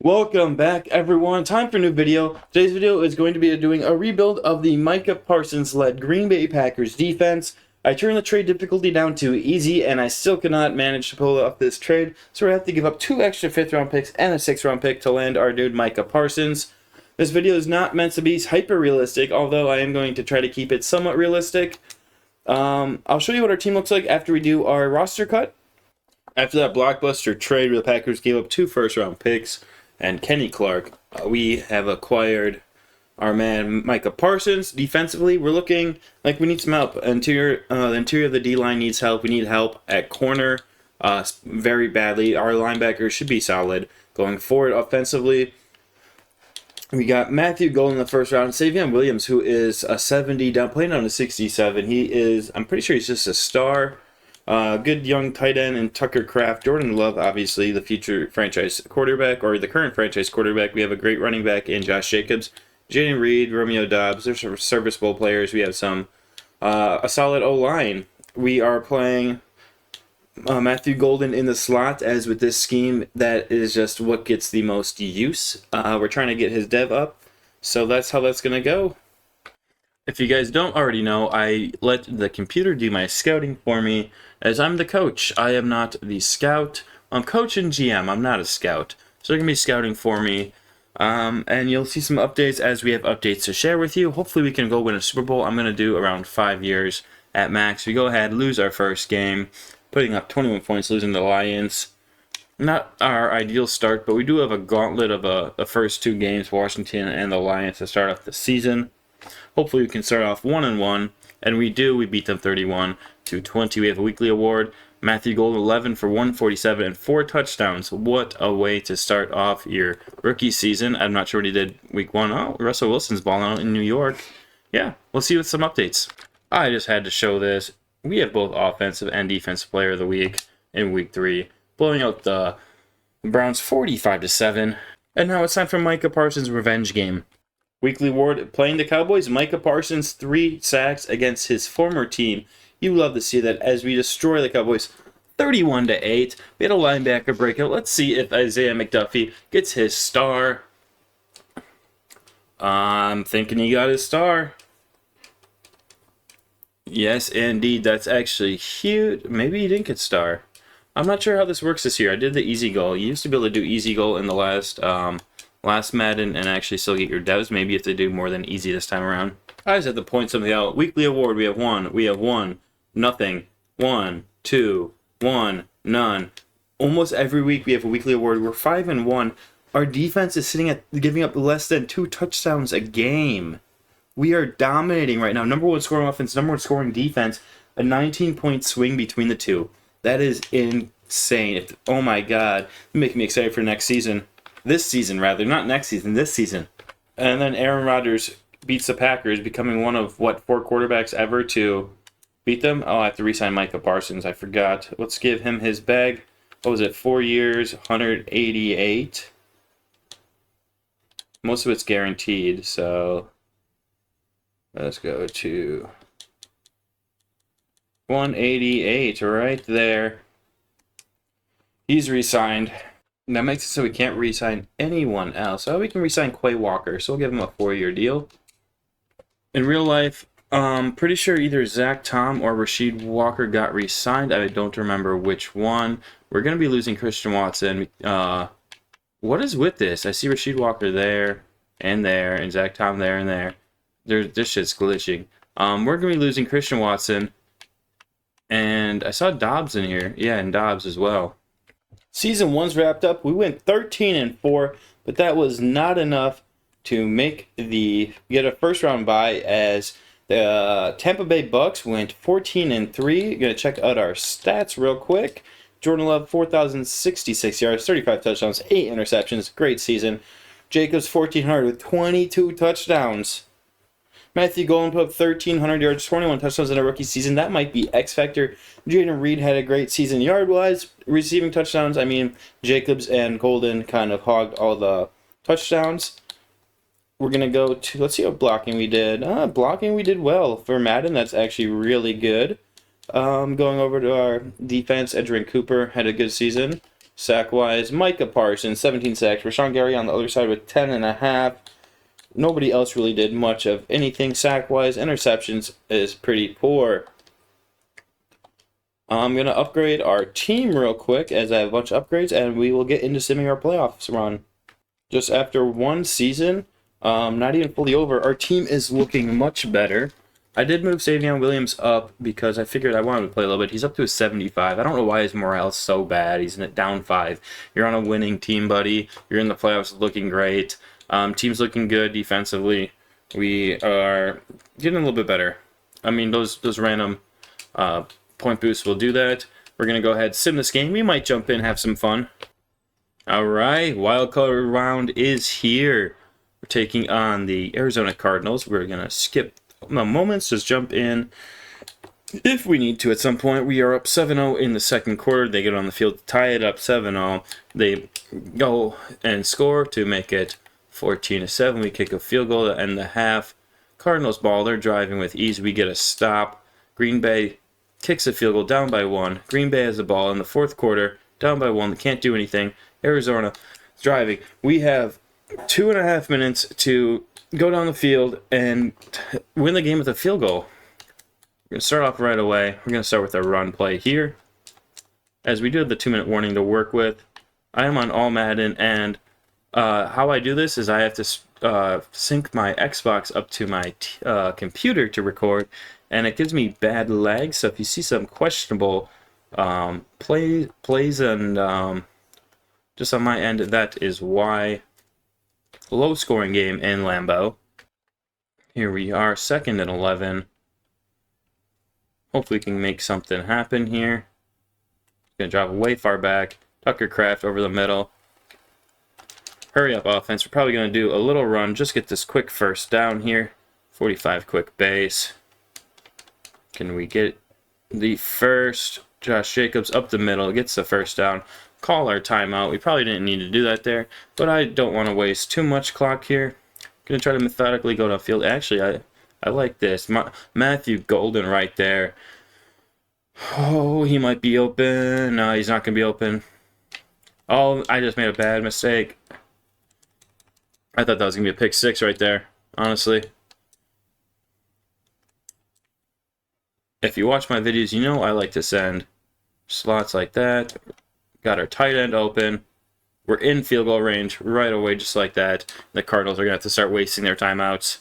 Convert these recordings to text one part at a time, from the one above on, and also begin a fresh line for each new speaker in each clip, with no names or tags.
Welcome back, everyone. Time for a new video. Today's video is going to be doing a rebuild of the Micah Parsons-led Green Bay Packers defense. I turned the trade difficulty down to easy, and I still cannot manage to pull off this trade, so I have to give up 2 extra 5th-round picks and a 6th-round pick to land our dude Micah Parsons. This video is not meant to be hyper-realistic, although I am going to try to keep it somewhat realistic. I'll show you what our team looks like after we do our roster cut. After that blockbuster trade where the Packers gave up 2 first-round picks and Kenny Clark, we have acquired our man Micah Parsons. Defensively, we're looking like we need some help. The interior of the D-line needs help. We need help at corner very badly. Our linebackers should be solid. Going forward offensively, we got Matthew Gold in the first round. Savion Williams, who is a 70 down, playing on a 67. He is, I'm pretty sure he's just a star. Good young tight end, and Tucker Kraft. Jordan Love, obviously, the future franchise quarterback, or the current franchise quarterback. We have a great running back in Josh Jacobs. Jaden Reed, Romeo Dobbs. There's some serviceable players. We have a solid O-line. We are playing Matthew Golden in the slot, as with this scheme, that is just what gets the most use. We're trying to get his dev up, so that's how that's going to go. If you guys don't already know, I let the computer do my scouting for me, as I'm the coach. I am not the scout. I'm coach and GM. I'm not a scout. So they're going to be scouting for me. And you'll see some updates as we have updates to share with you. Hopefully we can go win a Super Bowl. I'm going to do around 5 years at max. We go ahead, lose our first game, putting up 21 points, losing to the Lions. Not our ideal start, but we do have a gauntlet of the first 2 games, Washington and the Lions, to start off the season. Hopefully we can start off 1-1, and we do. We beat them 31-20. We have a weekly award. Matthew Gold, 11 for 147 and 4 touchdowns. What a way to start off your rookie season. I'm not sure what he did week 1. Oh, Russell Wilson's balling out in New York. Yeah, we'll see with some updates. I just had to show this. We have both offensive and defensive player of the week in week 3, blowing out the Browns 45-7. And now it's time for Micah Parsons' revenge game. Weekly award, playing the Cowboys, Micah Parsons, 3 sacks against his former team. You love to see that as we destroy the Cowboys 31-8. We had a linebacker breakout. Let's see if Isaiah McDuffie gets his star. I'm thinking he got his star. Yes, indeed. That's actually huge. Maybe he didn't get star. I'm not sure how this works this year. I did the easy goal. You used to be able to do easy goal in the last Madden and actually still get your devs. Maybe if they do more than easy this time around. I just had to point something out. Weekly award, we have 1, nothing, 1, 2, 1, none. Almost every week we have a weekly award. We're 5-1. Our defense is sitting at giving up less than 2 touchdowns a game. We are dominating right now. Number 1 scoring offense, number 1 scoring defense. A 19-point swing between the two. That is insane. Oh my God. Making me excited for next season. This season, rather. Not next season, this season. And then Aaron Rodgers beats the Packers, becoming one of, 4 quarterbacks ever to beat them? Oh, I have to re-sign Micah Parsons. I forgot. Let's give him his bag. What was it? 4 years, 188. Most of it's guaranteed, so let's go to 188 right there. He's re-signed. That makes it so we can't re-sign anyone else. Oh, we can re-sign Quay Walker, so we'll give him a 4-year deal. In real life, pretty sure either Zach Tom or Rasheed Walker got re-signed. I don't remember which one. We're going to be losing Christian Watson. What is with this? I see Rasheed Walker there, and Zach Tom there and there. This shit's glitching. We're going to be losing Christian Watson. And I saw Dobbs in here. Yeah, and Dobbs as well. Season 1's wrapped up. We went 13-4, but that was not enough to get a first round bye, as the Tampa Bay Bucks went 14-3. Gonna check out our stats real quick. Jordan Love, 4,066 yards, 35 touchdowns, 8 interceptions. Great season. Jacobs, 1,400 with 22 touchdowns. Matthew Golden put up 1,300 yards, 21 touchdowns in a rookie season. That might be X factor. Jaden Reed had a great season yard-wise. Receiving touchdowns, I mean, Jacobs and Golden kind of hogged all the touchdowns. We're going to go to, let's see what blocking we did. Blocking we did well. For Madden, that's actually really good. Going over to our defense, Edgerrin Cooper had a good season. Sack-wise, Micah Parsons, 17 sacks. Rashawn Gary on the other side with 10.5. Nobody else really did much of anything sack-wise. Interceptions is pretty poor. I'm going to upgrade our team real quick as I have a bunch of upgrades, and we will get into simming our playoffs run. Just after one season, not even fully over, our team is looking much better. I did move Savion Williams up because I figured I wanted to play a little bit. He's up to a 75. I don't know why his morale is so bad. He's down 5. You're on a winning team, buddy. You're in the playoffs looking great. Team's looking good defensively. We are getting a little bit better. I mean, those random point boosts will do that. We're going to go ahead and sim this game. We might jump in, have some fun. Alright, wild card round is here. We're taking on the Arizona Cardinals. We're going to skip moments, just jump in if we need to at some point. We are up 7-0 in the second quarter. They get on the field to tie it up 7-0. They go and score to make it 14-7. We kick a field goal to end the half. Cardinals ball. They're driving with ease. We get a stop. Green Bay kicks a field goal down by 1. Green Bay has the ball in the fourth quarter, down by 1. They can't do anything. Arizona is driving. We have 2.5 minutes to go down the field and win the game with a field goal. We're going to start off right away. We're going to start with a run play here, as we do have the 2-minute warning to work with. I am on all Madden, and how I do this is I have to sync my Xbox up to my computer to record, and it gives me bad lag. So if you see some questionable plays and just on my end, that is why. Low scoring game in Lambeau. Here we are, 2nd and 11. Hopefully we can make something happen here. Gonna drop way far back. Tucker Kraft over the middle. Hurry up offense. We're probably gonna do a little run. Just get this quick first down here. 45 quick base. Can we get the first? Josh Jacobs up the middle. Gets the first down. Call our timeout. We probably didn't need to do that there, but I don't want to waste too much clock here. Gonna try to methodically go downfield. Actually, I like this. Matthew Golden right there. Oh, he might be open. No, he's not gonna be open. Oh, I just made a bad mistake. I thought that was gonna be a pick 6 right there, honestly. If you watch my videos, you know I like to send slots like that. Got our tight end open. We're in field goal range right away, just like that. The Cardinals are going to have to start wasting their timeouts.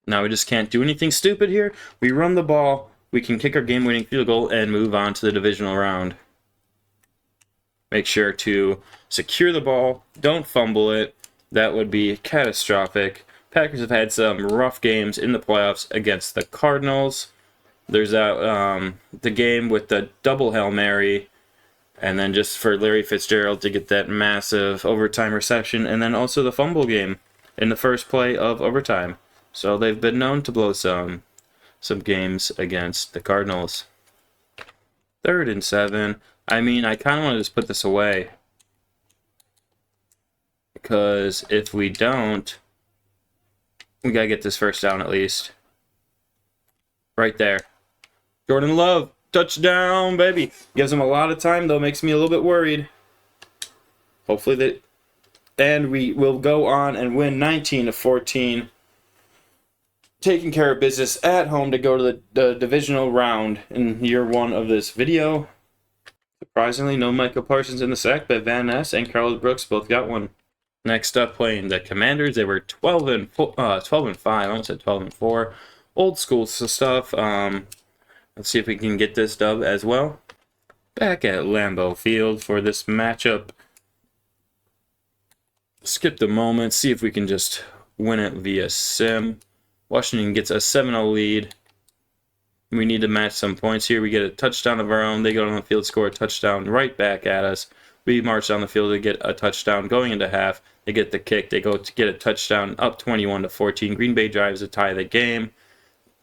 Now we just can't do anything stupid here. We run the ball. We can kick our game-winning field goal and move on to the divisional round. Make sure to secure the ball. Don't fumble it. That would be catastrophic. Packers have had some rough games in the playoffs against the Cardinals. There's that the game with the double Hail Mary. And then just for Larry Fitzgerald to get that massive overtime reception, and then also the fumble game in the first play of overtime. So they've been known to blow some games against the Cardinals. 3rd and 7. I mean, I kind of want to just put this away, because if we don't, we got to get this first down at least. Right there. Jordan Love. Touchdown, baby. Gives them a lot of time, though. Makes me a little bit worried. Hopefully that... And we will go on and win 19-14. Taking care of business at home to go to the divisional round in year 1 of this video. Surprisingly, no Micah Parsons in the sack, but Van Ness and Carlos Brooks both got one. Next up, playing the Commanders. They were 12 and 5. I almost said 12 and 4. Old school stuff. Let's see if we can get this dub as well. Back at Lambeau Field for this matchup. Skip the moment. See if we can just win it via sim. Washington gets a 7-0 lead. We need to match some points here. We get a touchdown of our own. They go on the field, score a touchdown right back at us. We march down the field to get a touchdown. Going into half, they get the kick. They go to get a touchdown, up 21-14. Green Bay drives to tie the game.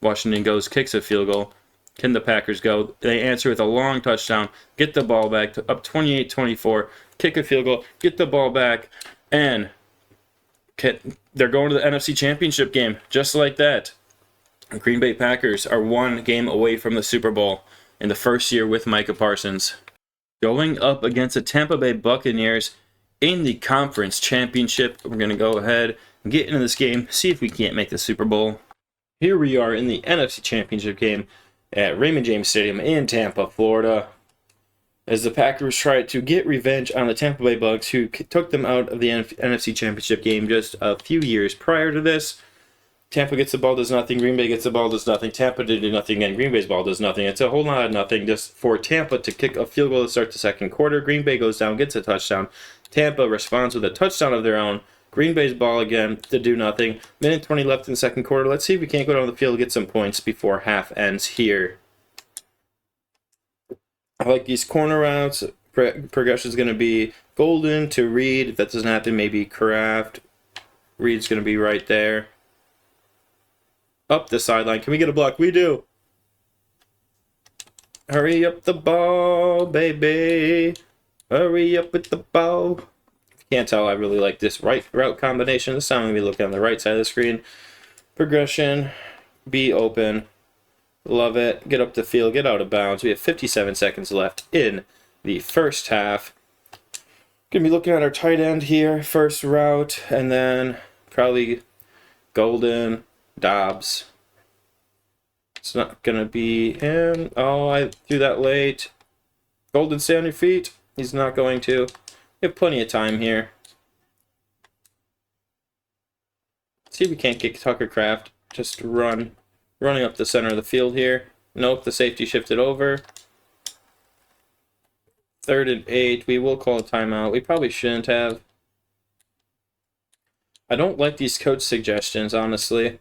Washington goes, kicks a field goal. Can the Packers go? They answer with a long touchdown, get the ball back, to up 28-24, kick a field goal, get the ball back, and they're going to the NFC Championship game, just like that. The Green Bay Packers are 1 game away from the Super Bowl in the first year with Micah Parsons. going up against the Tampa Bay Buccaneers in the conference championship. We're going to go ahead and get into this game, see if we can't make the Super Bowl. Here we are in the NFC Championship game at Raymond James Stadium in Tampa, Florida, as the Packers try to get revenge on the Tampa Bay Bucs, who took them out of the NFC Championship game just a few years prior to this. Tampa gets the ball, does nothing. Green Bay gets the ball, does nothing. Tampa did nothing again. Green Bay's ball does nothing. It's a whole lot of nothing just for Tampa to kick a field goal to start the second quarter. Green Bay goes down, gets a touchdown. Tampa responds with a touchdown of their own. Green Bay's ball again to do nothing. Minute 20 left in the second quarter. Let's see if we can't go down the field and get some points before half ends here. I like these corner routes. Progression is going to be Golden to Reed. If that doesn't happen, maybe Kraft. Reed's going to be right there. Up the sideline. Can we get a block? We do. Hurry up the ball, baby. Hurry up with the ball. Can't tell, I really like this right route combination. This time I'm going to be looking on the right side of the screen. Progression. Be open. Love it. Get up the field. Get out of bounds. We have 57 seconds left in the first half. Going to be looking at our tight end here. First route. And then probably Golden. Dobbs. It's not going to be him. Oh, I threw that late. Golden, stay on your feet. He's not going to. We have plenty of time here. See if we can't get Tucker Kraft. Just running up the center of the field here. Nope, the safety shifted over. 3rd and 8. We will call a timeout. We probably shouldn't have. I don't like these coach suggestions, honestly.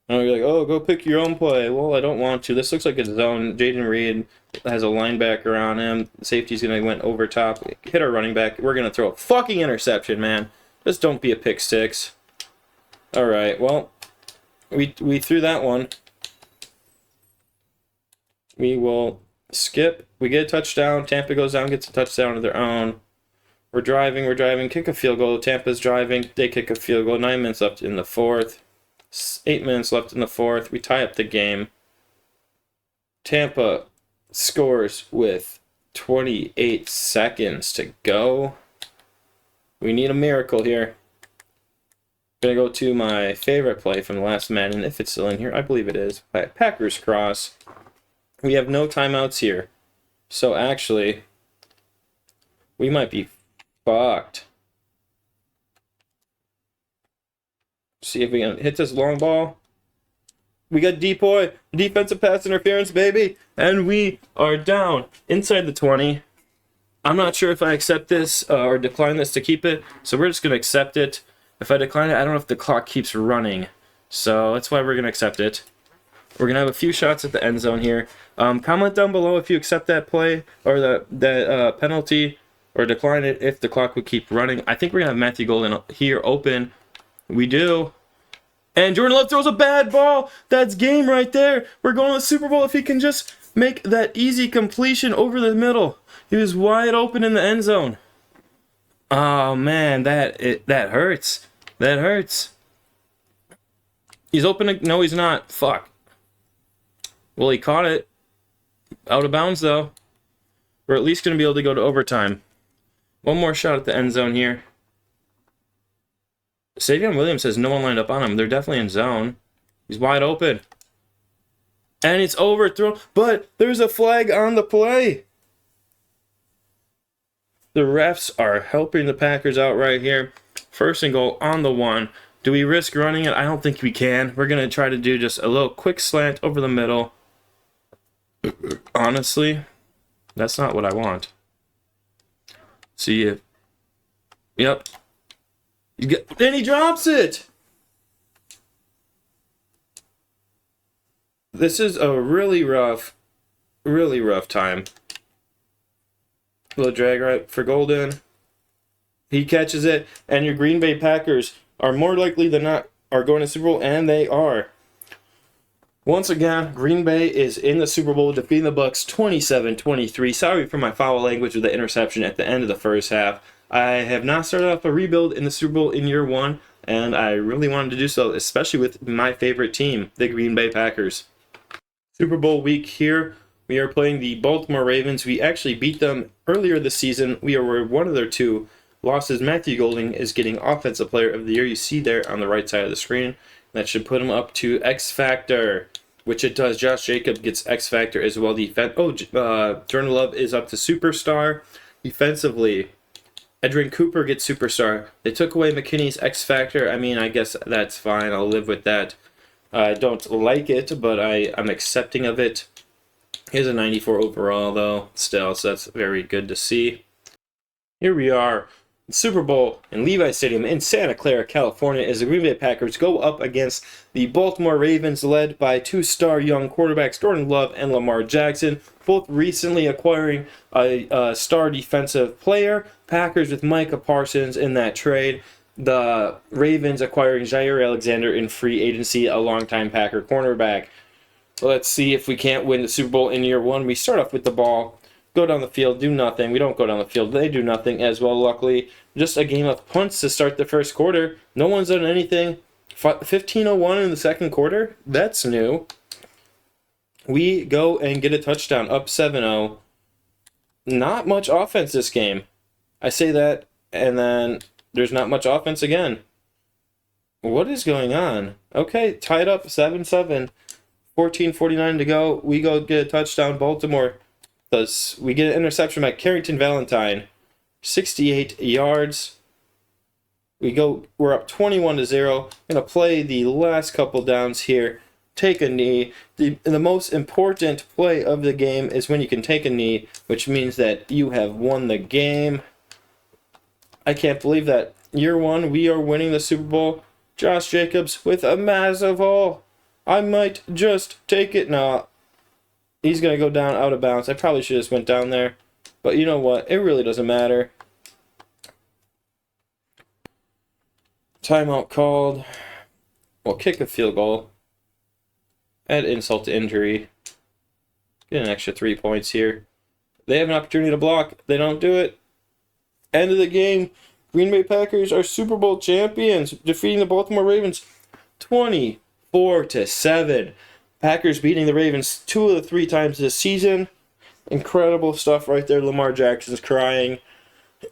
And you're like, oh, go pick your own play. Well, I don't want to. This looks like a zone. Jaden Reed has a linebacker on him. Safety's going to went over top. Hit our running back. We're going to throw a fucking interception, man. Just don't be a pick six. All right, well, we threw that one. We will skip. We get a touchdown. Tampa goes down, gets a touchdown of their own. We're driving. Kick a field goal. Tampa's driving. They kick a field goal. 9 minutes left in the fourth. 8 minutes left in the fourth. We tie up the game. Tampa scores with 28 seconds to go. We need a miracle here. I'm going to go to my favorite play from the last Madden, if it's still in here. I believe it is. Packers cross. We have no timeouts here. So actually, we might be fucked. See if we can hit this long ball. We got decoy, defensive pass interference, baby. And we are down inside the 20. I'm not sure if I accept this or decline this to keep it. So we're just going to accept it. If I decline it, I don't know if the clock keeps running. So that's why we're going to accept it. We're going to have a few shots at the end zone here. Comment down below if you accept that play or that penalty, or decline it if the clock would keep running. I think we're going to have Matthew Golden here open. We do. And Jordan Love throws a bad ball. That's game right there. We're going to the Super Bowl if he can just make that easy completion over the middle. He was wide open in the end zone. Oh, man, that hurts. That hurts. He's open. No, he's not. Fuck. Well, he caught it. Out of bounds, though. We're at least going to be able to go to overtime. One more shot at the end zone here. Savion Williams says no one lined up on him. They're definitely in zone. He's wide open. And it's overthrown. But there's a flag on the play. The refs are helping the Packers out right here. 1st and goal on the 1. Do we risk running it? I don't think we can. We're going to try to do just a little quick slant over the middle. Honestly, that's not what I want. See if... Yep. Then he drops it! This is a really rough time. Little drag right for Golden. He catches it, and your Green Bay Packers are more likely than not are going to Super Bowl, and they are. Once again, Green Bay is in the Super Bowl, defeating the Bucs 27-23. Sorry for my foul language with the interception at the end of the first half. I have not started off a rebuild in the Super Bowl in year 1, and I really wanted to do so, especially with my favorite team, the Green Bay Packers. Super Bowl week here. We are playing the Baltimore Ravens. We actually beat them earlier this season. We were one of their 2 losses. Matthew Golding is getting Offensive Player of the Year. You see there on the right side of the screen. That should put him up to X Factor, which it does. Josh Jacobs gets X Factor as well. Jordan Love is up to Superstar. Defensively, Edrin Cooper gets Superstar. They took away McKinney's X Factor. I mean, I guess that's fine. I'll live with that. I don't like it, but I'm accepting of it. He has a 94 overall, though, still, so that's very good to see. Here we are, Super Bowl in Levi Stadium in Santa Clara, California, as the Green Bay Packers go up against the Baltimore Ravens, led by 2-star young quarterbacks Jordan Love and Lamar Jackson, both recently acquiring a star defensive player. Packers with Micah Parsons in that trade. The Ravens acquiring Jair Alexander in free agency, a longtime Packer cornerback. Let's see if we can't win the Super Bowl in year 1. We start off with the ball, go down the field, do nothing. We don't go down the field. They do nothing as well, luckily. Just a game of punts to start the first quarter. No one's done anything. 15:01 in the second quarter? That's new. We go and get a touchdown, up 7-0. Not much offense this game. I say that, and then there's not much offense again. What is going on? Okay, tied up 7-7. 14:49 to go. We go get a touchdown. Baltimore does. We get an interception by Carrington Valentine. 68 yards. We're up 21-0. Gonna play the last couple downs here. Take a knee. The most important play of the game is when you can take a knee, which means that you have won the game. I can't believe that. Year 1, we are winning the Super Bowl. Josh Jacobs with a massive haul. I might just take it. Nah, he's going to go down out of bounds. I probably should have just went down there. But you know what? It really doesn't matter. Timeout called. We'll kick a field goal. Add insult to injury. Get an extra 3 points here. They have an opportunity to block. They don't do it. End of the game. Green Bay Packers are Super Bowl champions, defeating the Baltimore Ravens 24-7. Packers beating the Ravens 2 of the 3 times this season. Incredible stuff right there. Lamar Jackson's crying.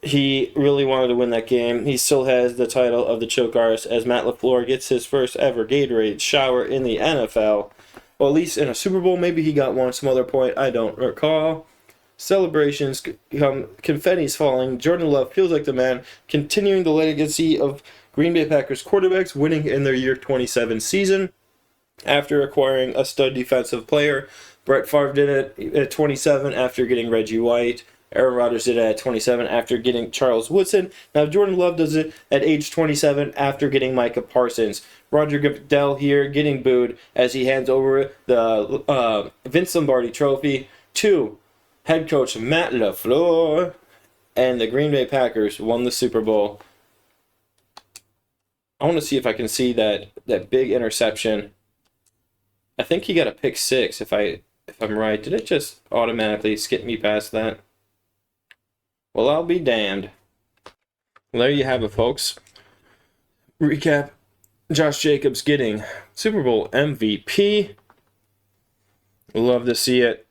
He really wanted to win that game. He still has the title of the choke artist as Matt LaFleur gets his first ever Gatorade shower in the NFL. Well, at least in a Super Bowl. Maybe he got one some other point. I don't recall. Celebrations come, confetti's falling. Jordan Love feels like the man, continuing the legacy of Green Bay Packers quarterbacks winning in their year 27 season after acquiring a stud defensive player. Brett Favre did it at 27 after getting Reggie White. Aaron Rodgers did it at 27 after getting Charles Woodson. Now Jordan Love does it at age 27 after getting Micah Parsons. Roger Goodell here getting booed as he hands over the Vince Lombardi trophy to head coach Matt LaFleur, and the Green Bay Packers won the Super Bowl. I want to see if I can see that big interception. I think he got a pick 6 if I'm right. Did it just automatically skip me past that? Well, I'll be damned. Well, there you have it, folks. Recap. Josh Jacobs getting Super Bowl MVP. Love to see it.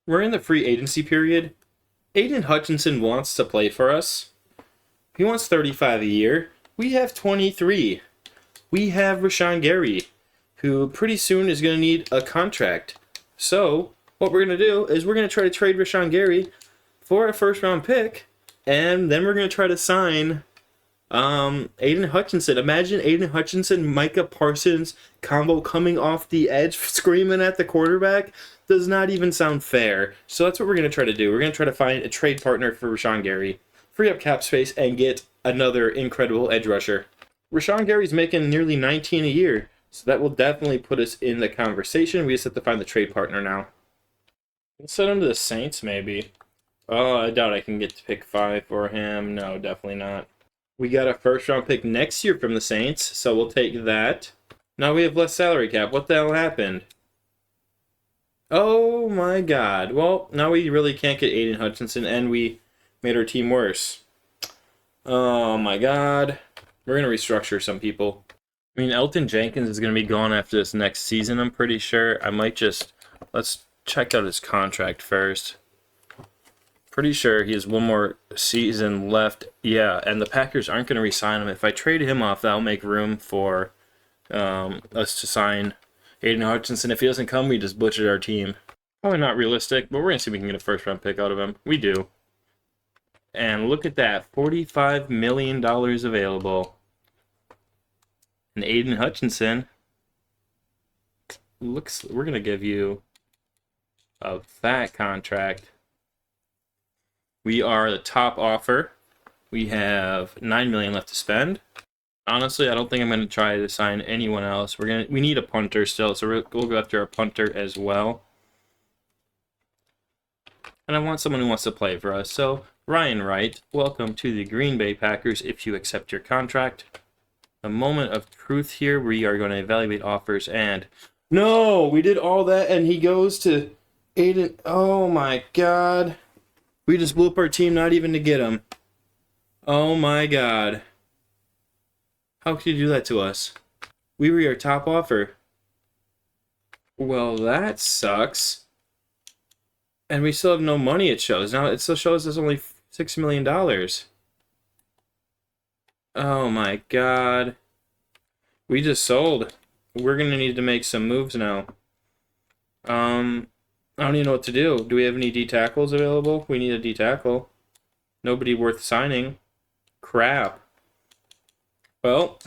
We're in the free agency period. Aiden Hutchinson wants to play for us. He wants $35 a year. We have 23. We have Rashawn Gary, who pretty soon is going to need a contract. So what we're going to do is we're going to try to trade Rashawn Gary for a first-round pick, and then we're going to try to sign Aiden Hutchinson. Imagine Aiden Hutchinson, Micah Parsons combo coming off the edge, screaming at the quarterback. Does not even sound fair. So that's what we're going to try to do. We're going to try to find a trade partner for Rashawn Gary, free up cap space, and get another incredible edge rusher. Rashawn Gary's making nearly $19 a year, so that will definitely put us in the conversation. We just have to find the trade partner now. Let's send him to the Saints, maybe. Oh, I doubt I can get to pick 5 for him. No, definitely not. We got a first-round pick next year from the Saints, so we'll take that. Now we have less salary cap. What the hell happened? Oh my god. Well, now we really can't get Aiden Hutchinson, and we made our team worse. Oh my god. We're going to restructure some people. I mean, Elton Jenkins is going to be gone after this next season, I'm pretty sure. I might just... Let's check out his contract first. Pretty sure he has one more season left. Yeah, and the Packers aren't going to re-sign him. If I trade him off, that'll make room for us to sign Aiden Hutchinson. If he doesn't come, we just butchered our team. Probably not realistic, but we're going to see if we can get a first-round pick out of him. We do. And look at that, $45 million available. And Aiden Hutchinson, we're going to give you a fat contract. We are the top offer. We have $9 million left to spend. Honestly, I don't think I'm going to try to sign anyone else. We need a punter still, so we'll go after a punter as well. And I want someone who wants to play for us. So, Ryan Wright, welcome to the Green Bay Packers if you accept your contract. A moment of truth here. We are going to evaluate offers and... No! We did all that and he goes to Aiden... Oh my god. We just blew up our team not even to get him. Oh my god. How could you do that to us? We were your top offer. Well, that sucks. And we still have no money, it shows. Now, it still shows us only $6 million. Oh my god. We just sold. We're going to need to make some moves now. I don't even know what to do. Do we have any D tackles available? We need a D tackle. Nobody worth signing. Crap. Well,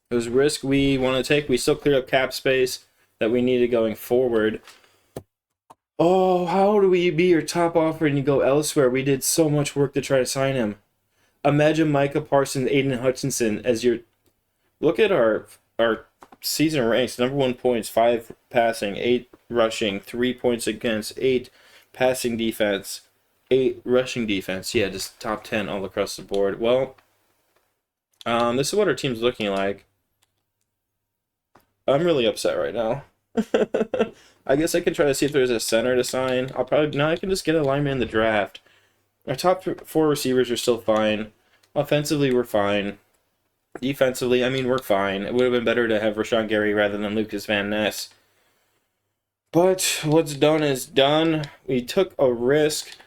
it was a risk we want to take. We still cleared up cap space that we needed going forward. Oh, how do we be your top offer and you go elsewhere? We did so much work to try to sign him. Imagine Micah Parsons, Aiden Hutchinson as your... Look at our season ranks. Number 1 points, 5 passing, 8 rushing, 3 points against, 8 passing defense, 8 rushing defense. Yeah, just top 10 all across the board. Well, this is what our team's looking like. I'm really upset right now. I guess I could try to see if there's a center to sign. I can just get a lineman in the draft. Our top 4 receivers are still fine. Offensively, we're fine. Defensively, I mean, we're fine. It would have been better to have Rashawn Gary rather than Lucas Van Ness. But what's done is done. We took a risk,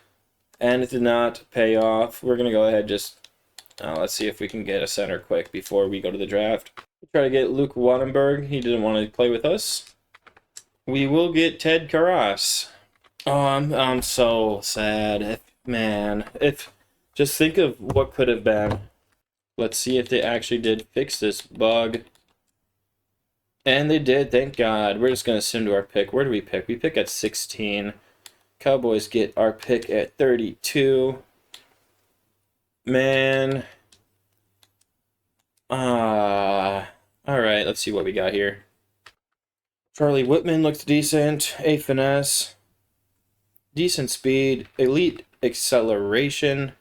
and it did not pay off. We're going to go ahead let's see if we can get a center quick before we go to the draft. We try to get Luke Wattenberg. He didn't want to play with us. We will get Ted Karras. Oh, I'm so sad. Just think of what could have been. Let's see if they actually did fix this bug. And they did, thank God. We're just going to sim to our pick. Where do we pick? We pick at 16. Cowboys get our pick at 32. Man. Alright, let's see what we got here. Charlie Whitman looks decent. A finesse. Decent speed. Elite acceleration.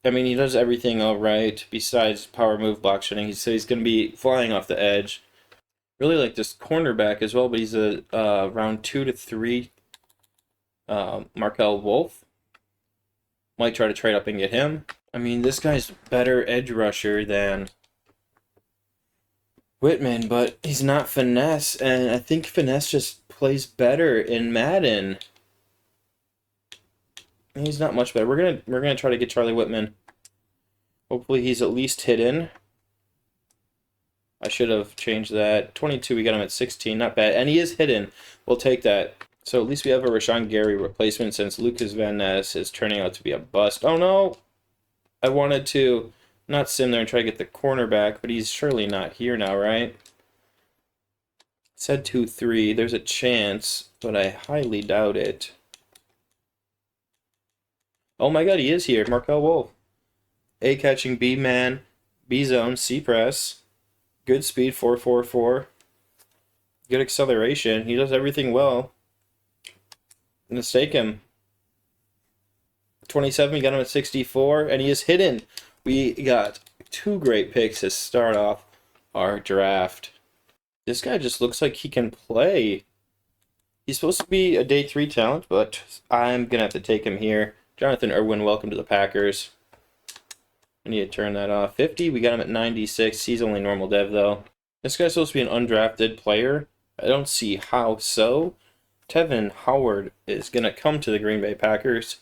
I mean, he does everything all right besides power move block shooting. He said he's going to be flying off the edge. Really like this cornerback as well, but he's a round 2 to 3 Markel Wolf. Might try to trade up and get him. I mean, this guy's better edge rusher than Whitman, but he's not finesse, and I think finesse just plays better in Madden. He's not much better. We're gonna try to get Charlie Whitman. Hopefully he's at least hidden. I should have changed that. 22, we got him at 16, not bad. And he is hidden. We'll take that. So at least we have a Rashawn Gary replacement since Lucas Van Ness is turning out to be a bust. Oh no! I wanted to not sim there and try to get the cornerback, but he's surely not here now, right? It said 2-3. There's a chance, but I highly doubt it. Oh my god, he is here. Markel Wolf. A catching B-man, B-zone, C-press. Good speed, 4.44. Good acceleration. He does everything well. I'm gonna stake him. 27, we got him at 64, and he is hidden. We got 2 great picks to start off our draft. This guy just looks like he can play. He's supposed to be a day 3 talent, but I'm gonna have to take him here. Jonathan Irwin, welcome to the Packers. I need to turn that off. 50, we got him at 96. He's only normal dev, though. This guy's supposed to be an undrafted player. I don't see how so. Tevin Howard is going to come to the Green Bay Packers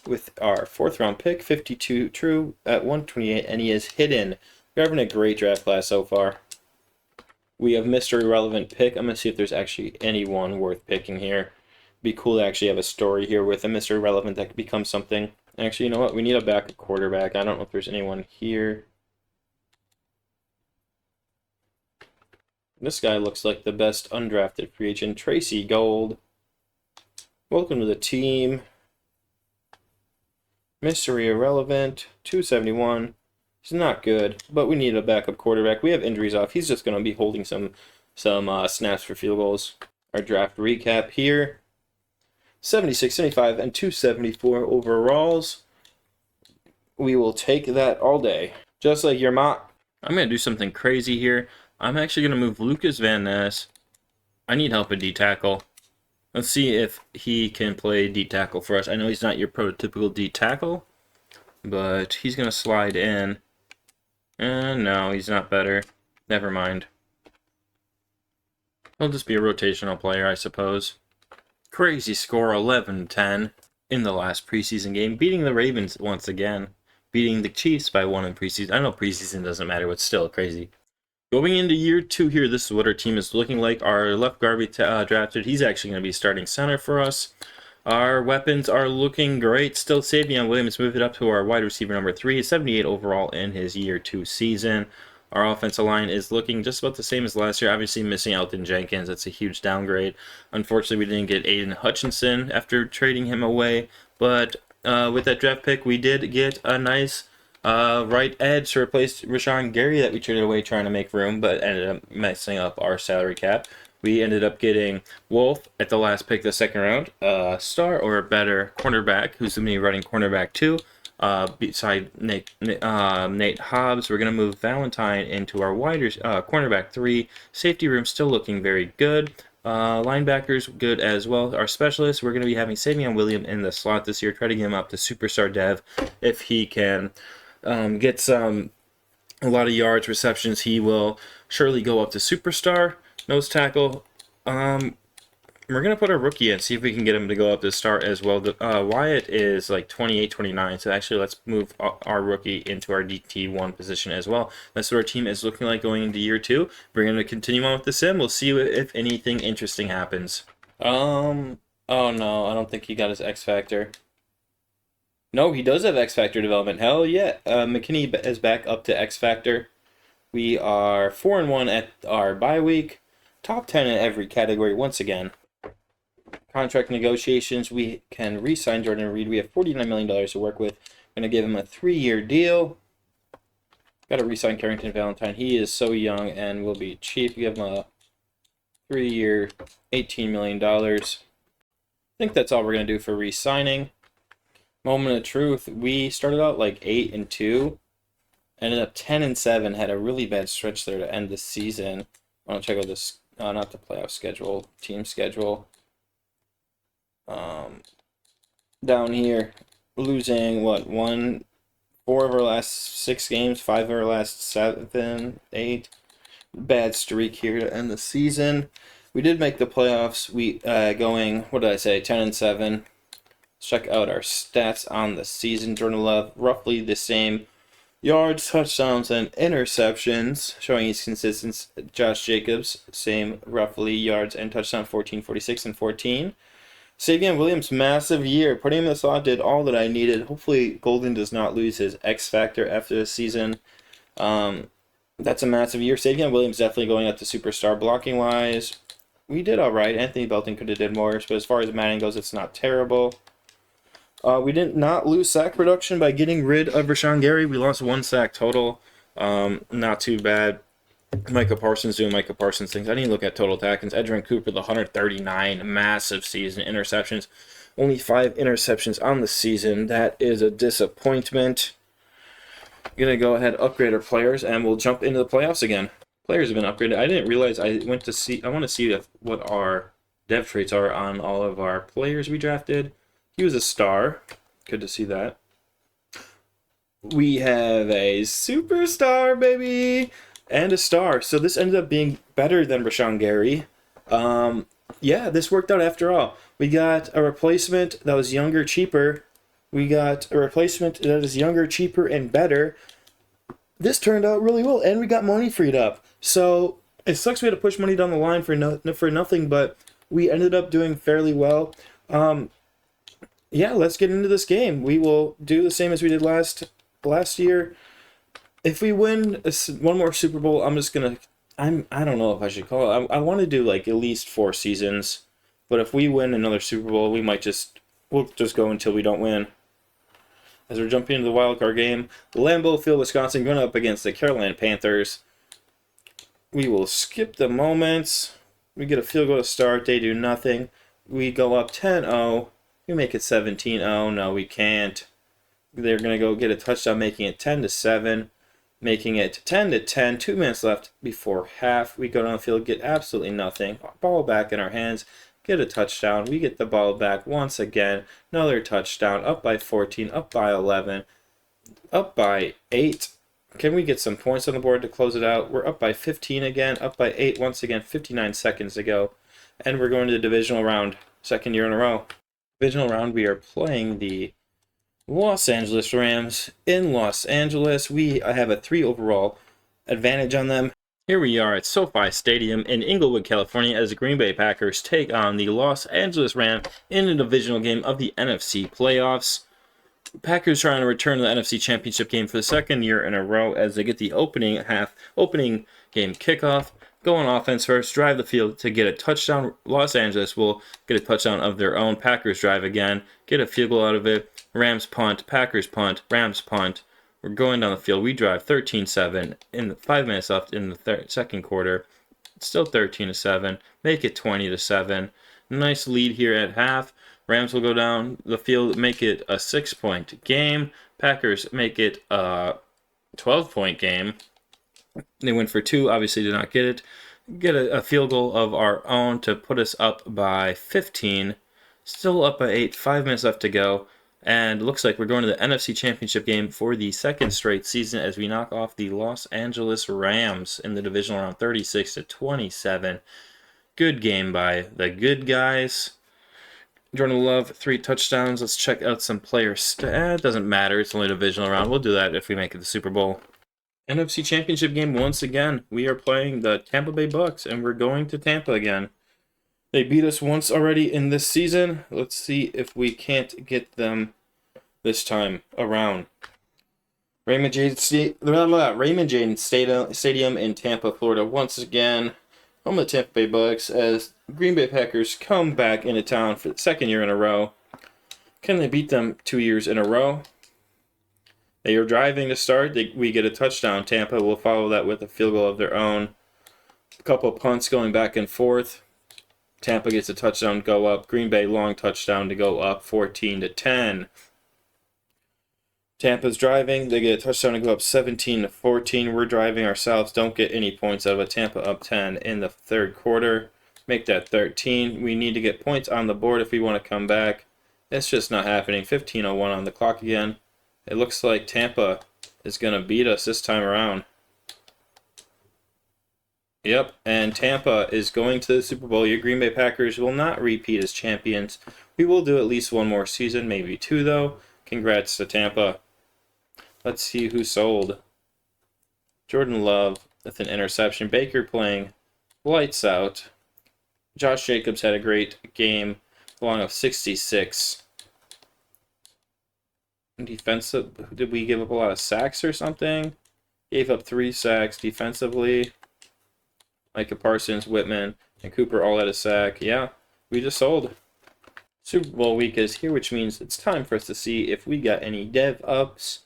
with our 4th round pick, 52 true at 128, and he is hidden. We're having a great draft class so far. We have Mr. Irrelevant pick. I'm going to see if there's actually anyone worth picking here. Be cool to actually have a story here with a Mr. Irrelevant that could become something. Actually, you know what? We need a backup quarterback. I don't know if there's anyone here. This guy looks like the best undrafted free agent, Tracy Gold. Welcome to the team. Mr. Irrelevant, 271. He's not good, but we need a backup quarterback. We have injuries off. He's just going to be holding some snaps for field goals. Our draft recap here. 76, 75, and 274 overalls. We will take that all day. Just like your mom. I'm going to do something crazy here. I'm actually going to move Lucas Van Ness. I need help at D-tackle. Let's see if he can play D-tackle for us. I know he's not your prototypical D-tackle, but he's going to slide in. And no, he's not better. Never mind. He'll just be a rotational player, I suppose. Crazy score, 11-10 in the last preseason game. Beating the Ravens once again. Beating the Chiefs by 1 in preseason. I know preseason doesn't matter, but still crazy. Going into year 2 here, this is what our team is looking like. Our left guard we drafted, he's actually going to be starting center for us. Our weapons are looking great. Still, Savion Williams moved it up to our wide receiver number 3, 78 overall in his year 2 season. Our offensive line is looking just about the same as last year. Obviously, missing Elton Jenkins. That's a huge downgrade. Unfortunately, we didn't get Aiden Hutchinson after trading him away. But with that draft pick, we did get a nice right edge to replace Rashawn Gary that we traded away trying to make room, but ended up messing up our salary cap. We ended up getting Wolf at the last pick of the 2nd round, star or a better cornerback, who's going to be running cornerback 2, beside Nate Hobbs. We're going to move Valentine into our wider cornerback 3. Safety room still looking very good. Linebackers good as well. Our specialists, we're going to be having Savion Williams in the slot this year. Try to get him up to superstar dev if he can get a lot of yards, receptions. He will surely go up to superstar. Nose tackle, we're going to put our rookie in, see if we can get him to go up to start as well. Wyatt is like 28, 29, so actually let's move our rookie into our DT1 position as well. That's what our team is looking like going into year 2. We're going to continue on with the sim. We'll see if anything interesting happens. Oh no, I don't think he got his X Factor. No, he does have X Factor development. Hell yeah. McKinney is back up to X Factor. We are 4-1 at our bye week. Top 10 in every category once again. Contract negotiations, we can re-sign Jordan Reed. We have $49 million to work with. I'm going to give him a 3-year deal. Got to re-sign Carrington Valentine. He is so young and will be cheap. Give him a 3-year, $18 million. I think that's all we're going to do for re-signing. Moment of truth, we started out like 8-2. Ended up 10-7. Had a really bad stretch there to end the season. I want to check out this. Not the playoff schedule, team schedule. Down here, losing what, 4 of our last 6 games, 5 of our last 7, 8. Bad streak here to end the season. We did make the playoffs. We going, what did I say, 10-7. Let's check out our stats on the season. Jordan Love, roughly the same. Yards, touchdowns, and interceptions, showing his consistency. Josh Jacobs, same roughly yards and touchdown, 14, 46, and 14. Savion Williams, massive year. Putting him in the slot did all that I needed. Hopefully Golden does not lose his X Factor after this season. That's a massive year. Savion Williams definitely going up to superstar. Blocking-wise, we did all right. Anthony Belton could have did more, but as far as Madden goes, it's not terrible. We did not lose sack production by getting rid of Rashawn Gary. We lost 1 sack total. Not too bad. Micah Parsons doing Micah Parsons things. I didn't look at total tackles. Edgerrin Cooper, the 139, massive season. Interceptions, only 5 interceptions on the season. That is a disappointment. Going to go ahead, upgrade our players, and we'll jump into the playoffs again. Players have been upgraded. I didn't realize I want to see what our dev traits are on all of our players we drafted. He was a star. Good to see that. We have a superstar, baby, and a star. So this ended up being better than Rashawn Gary. Yeah, this worked out after all. We got a replacement that was younger, cheaper. We got a replacement that is younger, cheaper, and better. This turned out really well, and we got money freed up. So it sucks we had to push money down the line for nothing, but we ended up doing fairly well. Yeah, let's get into this game. We will do the same as we did last year. If we win one more Super Bowl, I'm just gonna. I don't know if I should call it. I want to do like at least 4 seasons, but if we win another Super Bowl, we'll just go until we don't win. As we're jumping into the wild card game, Lambeau Field, Wisconsin, going up against the Carolina Panthers. We will skip the moments. We get a field goal to start. They do nothing. We go up 10-0. We make it 17-0. No, we can't. They're going to go get a touchdown, making it 10-7. Making it 10-10. 2 minutes left before half. We go down the field, get absolutely nothing. Ball back in our hands. Get a touchdown. We get the ball back once again. Another touchdown. Up by 14. Up by 11. Up by 8. Can we get some points on the board to close it out? We're up by 15 again. Up by 8 once again. 59 seconds ago. And we're going to the divisional round. 2nd year in a row. Divisional round, we are playing the Los Angeles Rams in Los Angeles. We have a 3 overall advantage on them. Here we are at SoFi Stadium in Inglewood, California, as the Green Bay Packers take on the Los Angeles Rams in a divisional game of the NFC playoffs. Packers trying to return to the NFC Championship game for the 2nd year in a row as they get the opening game kickoff. Go on offense first, drive the field to get a touchdown. Los Angeles will get a touchdown of their own. Packers drive again, get a field goal out of it. Rams punt, Packers punt, Rams punt. We're going down the field. We drive 13-7 in the 5 minutes left in the second quarter. It's still 13-7. Make it 20-7. Nice lead here at half. Rams will go down the field, make it a 6-point game. Packers make it a 12-point game. They went for 2, obviously did not get it. Get a field goal of our own to put us up by 15. Still up by 8, 5 minutes left to go. And it looks like we're going to the NFC Championship game for the 2nd straight season as we knock off the Los Angeles Rams in the divisional round 36-27. Good game by the good guys. Jordan Love, 3 touchdowns. Let's check out some player stats. It doesn't matter. It's only a divisional round. We'll do that if we make it to the Super Bowl. NFC Championship game once again. We are playing the Tampa Bay Bucks, and we're going to Tampa again. They beat us once already in this season. Let's see if we can't get them this time around. Raymond James Stadium in Tampa, Florida once again. Home of the Tampa Bay Bucks as Green Bay Packers come back into town for the 2nd year in a row. Can they beat them 2 years in a row? They are driving to start. We get a touchdown. Tampa will follow that with a field goal of their own. A couple of punts going back and forth. Tampa gets a touchdown, go up. Green Bay long touchdown to go up 14-10. Tampa's driving. They get a touchdown to go up 17-14. We're driving ourselves. Don't get any points out of it. Tampa up 10 in the 3rd quarter. Make that 13. We need to get points on the board if we want to come back. It's just not happening. 15:01 on the clock again. It looks like Tampa is going to beat us this time around. Yep, and Tampa is going to the Super Bowl. Your Green Bay Packers will not repeat as champions. We will do at least 1 more season, maybe 2 though. Congrats to Tampa. Let's see who sold. Jordan Love with an interception. Baker playing lights out. Josh Jacobs had a great game, along of 66. Defensive, did we give up a lot of sacks or something? Gave up 3 sacks defensively. Micah Parsons, Whitman, and Cooper all had a sack. Yeah, we just sold. Super Bowl week is here, which means it's time for us to see if we got any dev ups.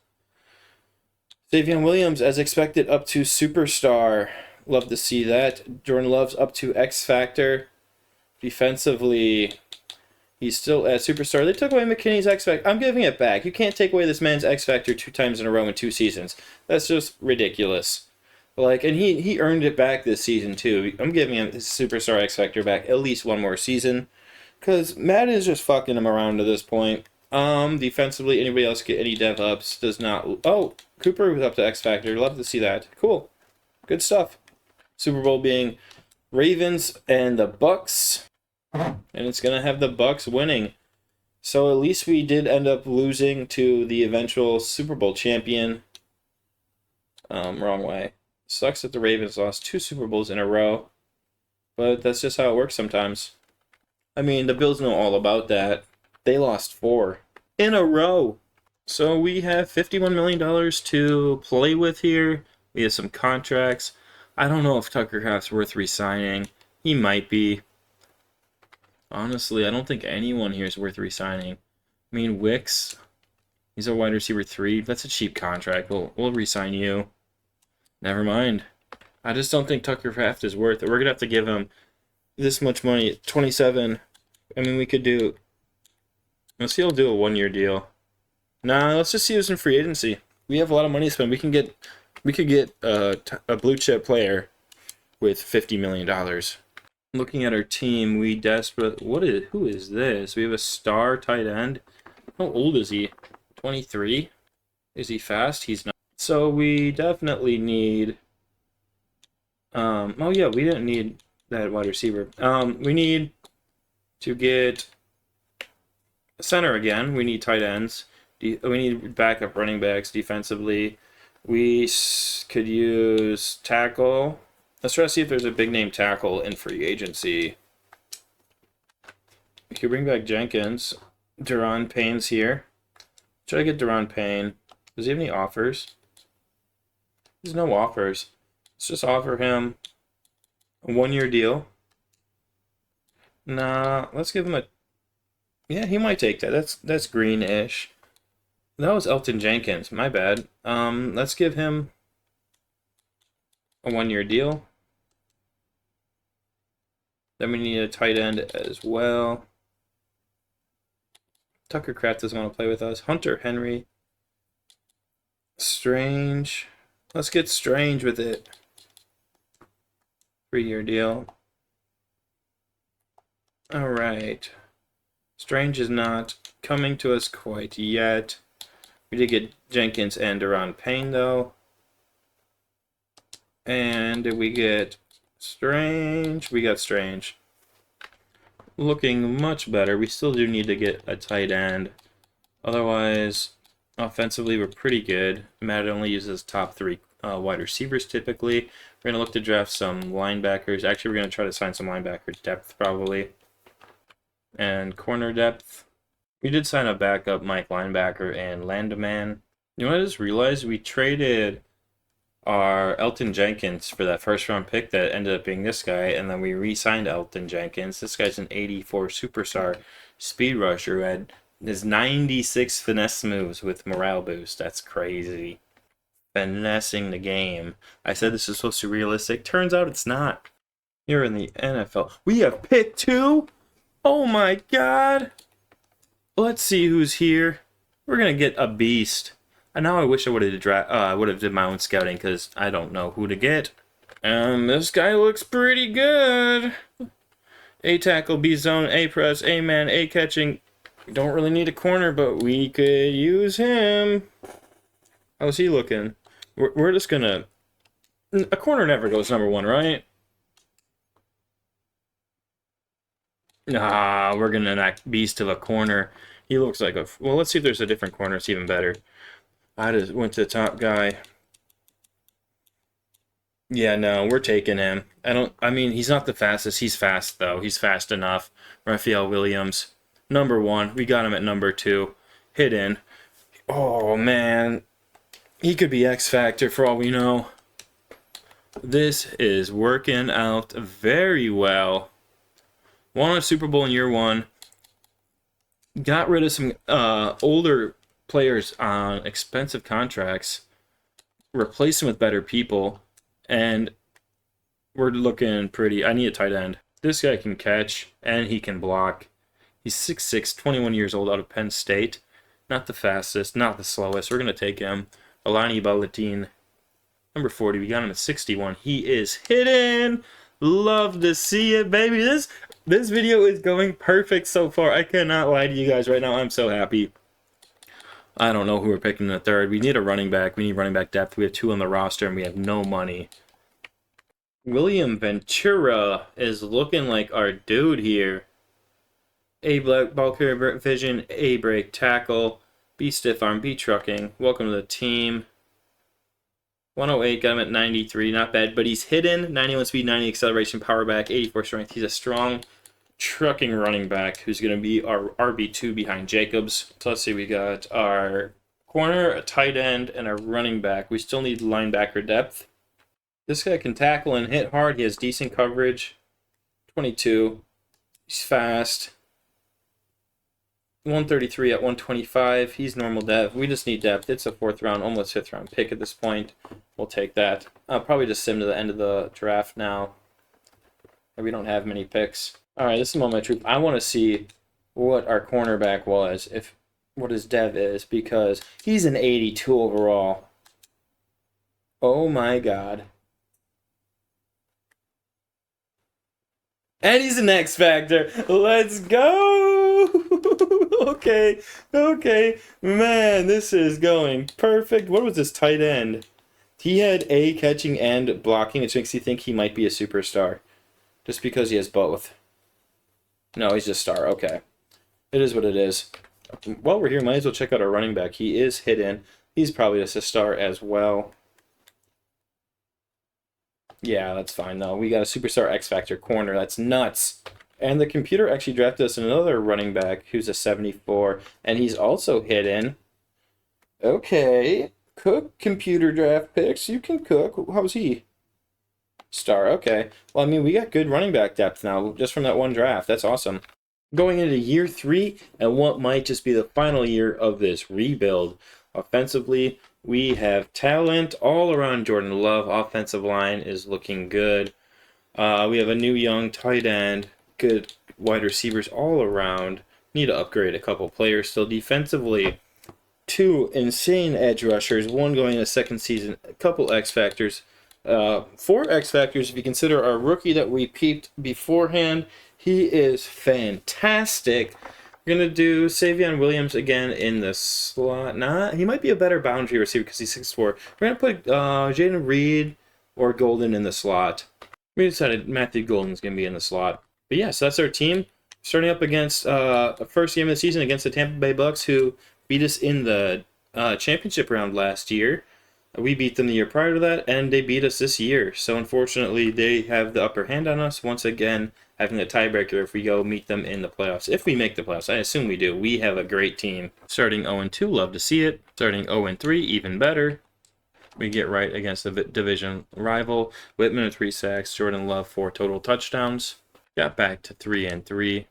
Davion Williams, as expected, up to Superstar. Love to see that. Jordan Love's up to X Factor. Defensively, he's still at Superstar. They took away McKinney's X Factor. I'm giving it back. You can't take away this man's X Factor 2 times in a row in 2 seasons. That's just ridiculous. Like, and he earned it back this season too. I'm giving him his Superstar X Factor back at least 1 more season, because Madden is just fucking him around to this point. Defensively, anybody else get any dev ups? Does not. Oh, Cooper was up to X Factor. Love to see that. Cool. Good stuff. Super Bowl being Ravens and the Bucks. And it's going to have the Bucks winning. So at least we did end up losing to the eventual Super Bowl champion. Wrong way. Sucks that the Ravens lost 2 Super Bowls in a row. But that's just how it works sometimes. I mean, the Bills know all about that. They lost 4 in a row. So we have $51 million to play with here. We have some contracts. I don't know if Tucker Kraft's worth re-signing. He might be. Honestly, I don't think anyone here is worth re-signing. I mean, Wicks, he's a wide receiver 3. That's a cheap contract. We'll re-sign you. Never mind. I just don't think Tucker Kraft is worth it. We're going to have to give him this much money. 27. I mean, we could do... Let's see, he'll do a 1-year deal. Nah, let's just use him in free agency. We have a lot of money to spend. We could get a blue chip player with $50 million. Looking at our team, we desperately... Who is this? We have a star tight end. How old is he? 23? Is he fast? He's not. So we definitely need... oh yeah, we didn't need that wide receiver. We need to get a center again. We need tight ends. We need backup running backs defensively. We could use tackle. Let's try to see if there's a big name tackle in free agency. We could bring back Jenkins. Deron Payne's here. Try to get Deron Payne. Does he have any offers? There's no offers. Let's just offer him a 1-year deal. Nah, let's give him a... Yeah, he might take that. That's green-ish. That was Elton Jenkins. My bad. Let's give him a 1-year deal. Then we need a tight end as well. Tucker Kraft doesn't want to play with us. Hunter Henry. Strange. Let's get Strange with it. 3-year deal. Alright. Strange is not coming to us quite yet. We did get Jenkins and Deron Payne, though. And did we get Strange? We got Strange. Looking much better. We still do need to get a tight end. Otherwise, offensively, we're pretty good. Madden only uses top 3 wide receivers typically. We're going to look to draft some linebackers. Actually, we're going to try to sign some linebacker depth probably. And corner depth. We did sign a backup Mike linebacker and Landaman. You know what I just realized? We traded our Elton Jenkins for that first-round pick that ended up being this guy, and then we re-signed Elton Jenkins. This guy's an 84 superstar speed rusher who had his 96 finesse moves with morale boost. That's crazy. Finessing the game. I said this is supposed to be realistic. Turns out it's not. You're in the NFL. We have pick 2? Oh my god. Let's see who's here. We're going to get a beast. And now I wish I would have did my own scouting because I don't know who to get. This guy looks pretty good. A tackle, B zone, A press, A man, A catching. We don't really need a corner, but we could use him. How's he looking? We're just gonna... A corner never goes number 1, right? Nah, we're gonna knock Beast to a corner. He looks like a... Well, let's see if there's a different corner. It's even better. I just went to the top guy. Yeah, no, we're taking him. I mean, he's not the fastest. He's fast, though. He's fast enough. Raphael Williams. Number 1. We got him at number 2. Hit in. Oh, man. He could be X Factor for all we know. This is working out very well. Won a Super Bowl in year 1. Got rid of some older players on expensive contracts. Replaced them with better people. And we're looking pretty... I need a tight end. This guy can catch, and he can block. He's 6'6", 21 years old, out of Penn State. Not the fastest, not the slowest. We're going to take him. Alani Balatin, number 40. We got him at 61. He is hidden. Love to see it, baby. This video is going perfect so far. I cannot lie to you guys right now. I'm so happy. I don't know who we're picking in the third. We need a running back. We need running back depth. We have 2 on the roster, and we have no money. William Ventura is looking like our dude here. A black ball carrier vision, A break tackle, B stiff arm, B trucking. Welcome to the team. 108, got him at 93, not bad, but he's hidden. 91 speed, 90 acceleration, power back, 84 strength. He's a strong trucking running back who's going to be our RB2 behind Jacobs. So let's see, we got our corner, a tight end, and a running back. We still need linebacker depth. This guy can tackle and hit hard. He has decent coverage. 22. He's fast. 133 at 125. He's normal depth. We just need depth. It's a 4th round, almost 5th round pick at this point. We'll take that. I'll probably just sim to the end of the draft now. We don't have many picks. All right, this is Moment of Truth. I want to see what our cornerback was, what his dev is, because he's an 82 overall. Oh my God. And he's an X Factor. Let's go. Okay. Man, this is going perfect. What was this tight end? He had A, catching and blocking, which makes you think he might be a superstar. Just because he has both. No, he's just star. Okay. It is what it is. While we're here, might as well check out our running back. He is hidden. He's probably just a star as well. Yeah, that's fine, though. We got a superstar X Factor corner. That's nuts. And the computer actually drafted us another running back who's a 74, and he's also hidden. Okay. Cook computer draft picks. You can cook. How's he? Star. Okay. Well, I mean, we got good running back depth now just from that one draft. That's awesome. Going into year 3 and what might just be the final year of this rebuild. Offensively, we have talent all around Jordan Love. Offensive line is looking good. We have a new young tight end. Good wide receivers all around. Need to upgrade a couple players still. Defensively, 2 insane edge rushers. 1 going in the 2nd season. A couple X Factors. 4 X Factors if you consider our rookie that we peeped beforehand. He is fantastic. We're going to do Savion Williams again in the slot. He might be a better boundary receiver because he's 6'4". We're going to put Jaden Reed or Golden in the slot. We decided Matthew Golden's going to be in the slot. But yeah, so that's our team. Starting up against the first game of the season against the Tampa Bay Bucks, who beat us in the championship round last year. We beat them the year prior to that, and they beat us this year. So unfortunately, they have the upper hand on us once again, having a tiebreaker if we go meet them in the playoffs. If we make the playoffs, I assume we do. We have a great team. Starting 0-2, love to see it. Starting 0-3, even better. We get right against the division rival. Whitman with 3 sacks, Jordan Love 4 total touchdowns. Got back to 3-3.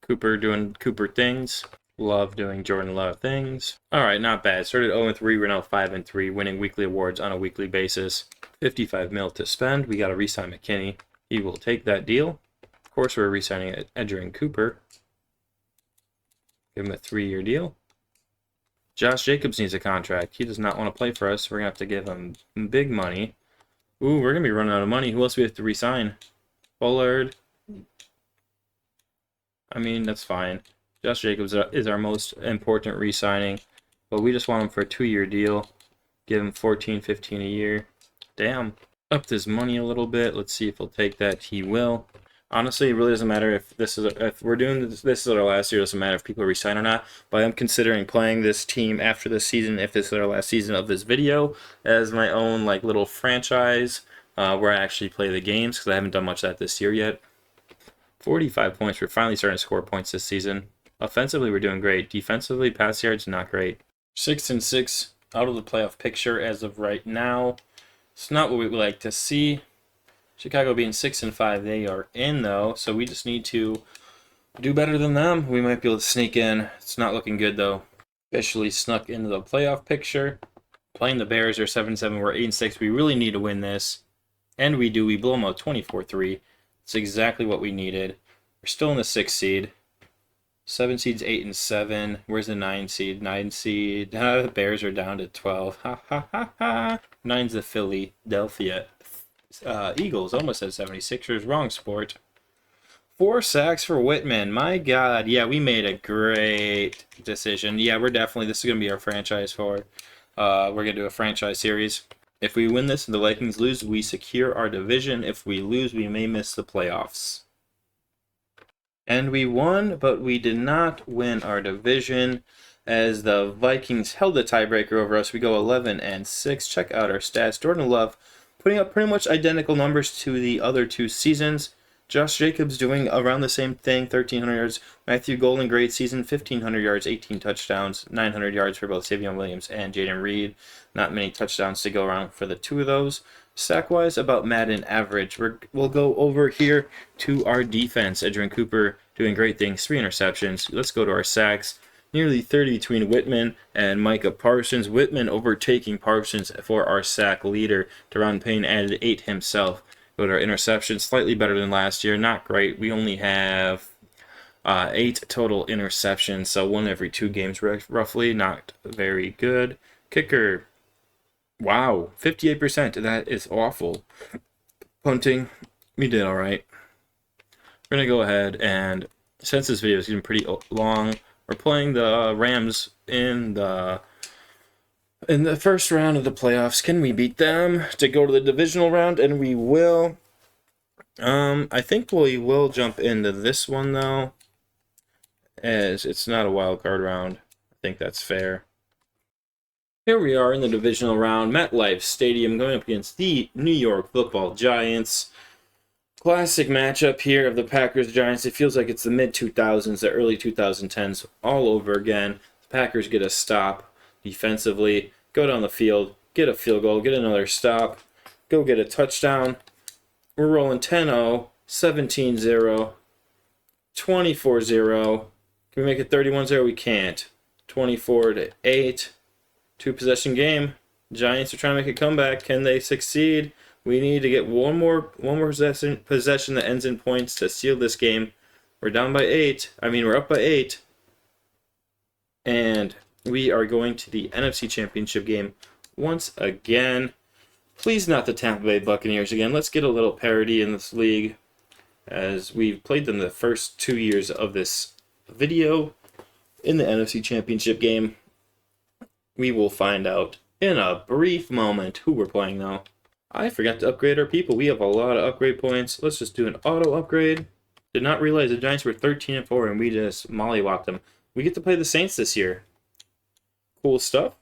Cooper doing Cooper things. Love doing Jordan Love things. Alright, not bad. Started 0-3, we're now 5-3, winning weekly awards on a weekly basis. 55 mil to spend. We got to re-sign McKinney. He will take that deal. Of course, we're re-signing Edgerrin Cooper. Give him a 3-year deal. Josh Jacobs needs a contract. He does not want to play for us. We're going to have to give him big money. Ooh, we're going to be running out of money. Who else do we have to re-sign? Bullard. I mean, that's fine. Josh Jacobs is our most important re-signing, but we just want him for a 2-year deal. Give him $14-15 a year. Damn. Upped his money a little bit. Let's see if he'll take that. He will. Honestly, it really doesn't matter if we're doing this is our last year. It doesn't matter if people resign or not. But I'm considering playing this team after this season, if this is our last season of this video, as my own like little franchise where I actually play the games, because I haven't done much of that this year yet. 45 points. We're finally starting to score points this season. Offensively, we're doing great. Defensively, pass yards, not great. 6-6 out of the playoff picture as of right now. It's not what we would like to see. Chicago being 6-5, they are in though, so we just need to do better than them. We might be able to sneak in. It's not looking good though. Officially snuck into the playoff picture. Playing the Bears are 7-7. We're 8-6. We really need to win this, and we do. We blow them out 24-3. It's exactly what we needed. We're still in the 6th seed. 7 seeds 8-7. Where's the 9 seed? 9 seed. The Bears are down to 12. Ha ha ha ha. 9's the Philadelphia Eagles. Almost said 76ers. Wrong sport. 4 sacks for Whitman. My God. Yeah, we made a great decision. Yeah, this is going to be our franchise for. We're going to do a franchise series. If we win this and the Vikings lose, we secure our division. If we lose, we may miss the playoffs. And we won, but we did not win our division as the Vikings held the tiebreaker over us. We go 11-6. Check out our stats. Jordan Love putting up pretty much identical numbers to the other 2 seasons. Josh Jacobs doing around the same thing, 1,300 yards. Matthew Golden, great season, 1,500 yards, 18 touchdowns, 900 yards for both Savion Williams and Jaden Reed. Not many touchdowns to go around for the 2 of those. Sack-wise, about Madden average. We'll go over here to our defense. Adrian Cooper doing great things, 3 interceptions. Let's go to our sacks. Nearly 30 between Whitman and Micah Parsons. Whitman overtaking Parsons for our sack leader. Deron Payne added 8 himself. Go to our interceptions, slightly better than last year. Not great. We only have 8 total interceptions, so 1 every 2 games roughly. Not very good. Kicker, wow, 58%. That is awful. Punting, we did all right. We're going to go ahead and, since this video is getting pretty long, we're playing the Rams in the first round of the playoffs. Can we beat them to go to the divisional round? And we will. I think we will jump into this one, though, as it's not a wild card round. I think that's fair. Here we are in the divisional round. MetLife Stadium going up against the New York Football Giants. Classic matchup here of the Packers-Giants. It feels like it's the mid-2000s, the early 2010s all over again. The Packers get a stop defensively, go down the field, get a field goal, get another stop, go get a touchdown. We're rolling 10-0, 17-0, 24-0. Can we make it 31-0? We can't. 24-8. 2-possession game. Giants are trying to make a comeback. Can they succeed? We need to get one more possession that ends in points to seal this game. We're down by 8. We're up by 8. And we are going to the NFC Championship game once again. Please not the Tampa Bay Buccaneers again. Let's get a little parity in this league, as we've played them the first 2 years of this video. In the NFC Championship game, we will find out in a brief moment who we're playing, though. I forgot to upgrade our people. We have a lot of upgrade points. Let's just do an auto upgrade. Did not realize the Giants were 13-4 and we just mollywopped them. We get to play the Saints this year. Cool stuff.